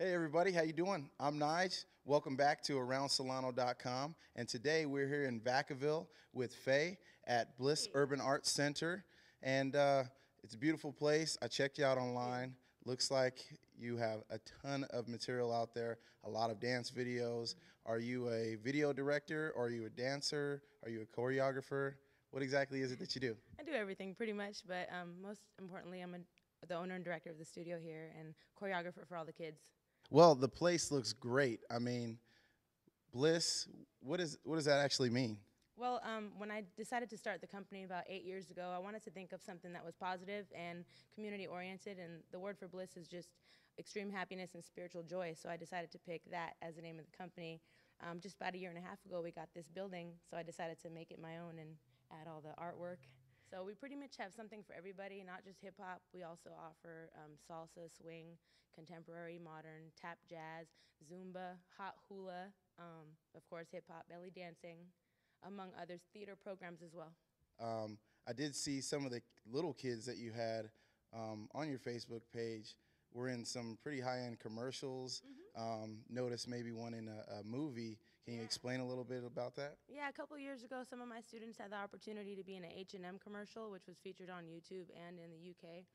Hey everybody, how you doing? I'm Nige. Welcome back to AroundSolano.com, and today we're here in Vacaville with Faye at Bliss Urban Arts Center, and it's a beautiful place. I checked you out online. Looks like you have a ton of material out there, a lot of dance videos. Are you a video director, or are you a dancer? Are you a choreographer? What exactly is it that you do? I do everything pretty much, but most importantly, I'm the owner and director of the studio here and choreographer for all the kids. Well, the place looks great. I mean, Bliss, what does that actually mean? Well, when I decided to start the company about 8 years ago, I wanted to think of something that was positive and community-oriented, and the word for bliss is just extreme happiness and spiritual joy, so I decided to pick that as the name of the company. Just about a year and a half ago, we got this building, so I decided to make it my own and add all the artwork. So we pretty much have something for everybody, not just hip-hop. We also offer salsa, swing, contemporary, modern, tap jazz, Zumba, hot hula, of course hip-hop, belly dancing, among others, theater programs as well. I did see some of the little kids that you had on your Facebook page were in some pretty high-end commercials. Noticed maybe one in a movie. Can you explain a little bit about that? Yeah, a couple years ago, some of my students had the opportunity to be in an H&M commercial, which was featured on YouTube and in the UK.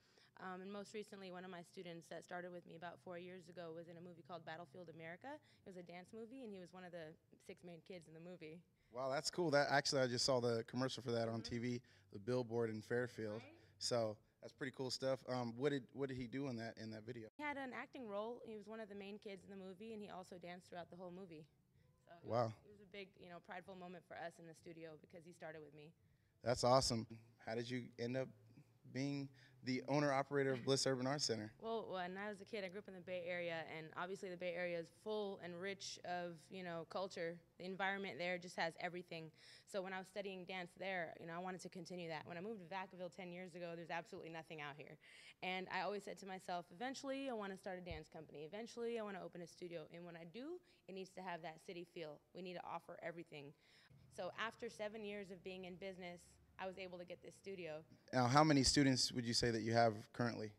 And most recently, one of my students that started with me about 4 years ago was in a movie called Battlefield America. It was a dance movie, and he was one of the 6 main kids in the movie. Wow, that's cool. That actually, I just saw the commercial for that on TV, the billboard in Fairfield. Right? So that's pretty cool stuff. What did he do in that video? He had an acting role. He was one of the main kids in the movie, and he also danced throughout the whole movie. So Wow, it was a big, prideful moment for us in the studio because he started with me. that's awesome. How did you end up being the owner-operator of Bliss Urban Arts Center? Well, when I was a kid, I grew up in the Bay Area, and obviously the Bay Area is full and rich of, culture. The environment there just has everything. So when I was studying dance there, I wanted to continue that. When I moved to Vacaville 10 years ago, there's absolutely nothing out here. And I always said to myself, eventually I want to start a dance company. Eventually I want to open a studio. And when I do, it needs to have that city feel. We need to offer everything. So after 7 years of being in business, I was able to get this studio. Now, how many students would you say that you have currently?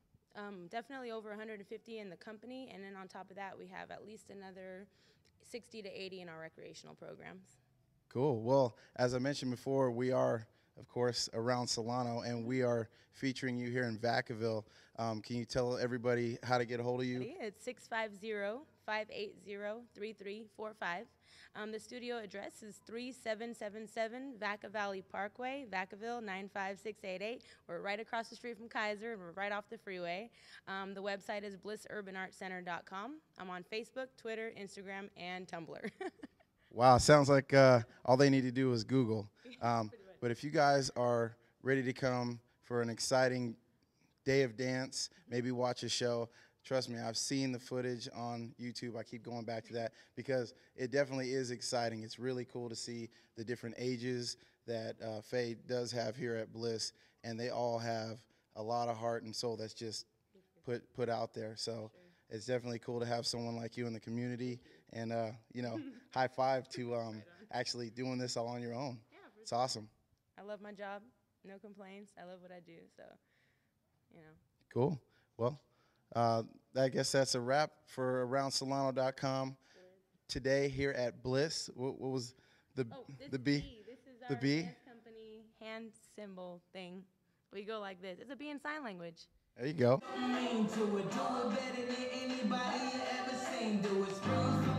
Definitely over 150 in the company, and then on top of that, we have at least another 60 to 80 in our recreational programs. Cool. Well, as I mentioned before, we are, of course, around Solano, and we are featuring you here in Vacaville. Can you tell everybody how to get a hold of you? It's 650-580-3345. The studio address is 3777 Vaca Valley Parkway, Vacaville 95688. We're right across the street from Kaiser, and we're right off the freeway. The website is blissurbanartscenter.com. I'm on Facebook, Twitter, Instagram, and Tumblr. Wow, sounds like all they need to do is Google. But if you guys are ready to come for an exciting day of dance, maybe watch a show, trust me, I've seen the footage on YouTube. I keep going back to that because it definitely is exciting. It's really cool to see the different ages that Faye does have here at Bliss, and they all have a lot of heart and soul that's just put out there. So it's definitely cool to have someone like you in the community, and high five to actually doing this all on your own. Yeah, it's awesome. I love my job, no complaints. I love what I do, so, Cool. Well, I guess that's a wrap for AroundSolano.com today here at Bliss. What was the B? This is the our B? dance company hand symbol thing. We go like this. It's a B in sign language. There you go. Mean to it, do it better than anybody you ever seen. Do it spring.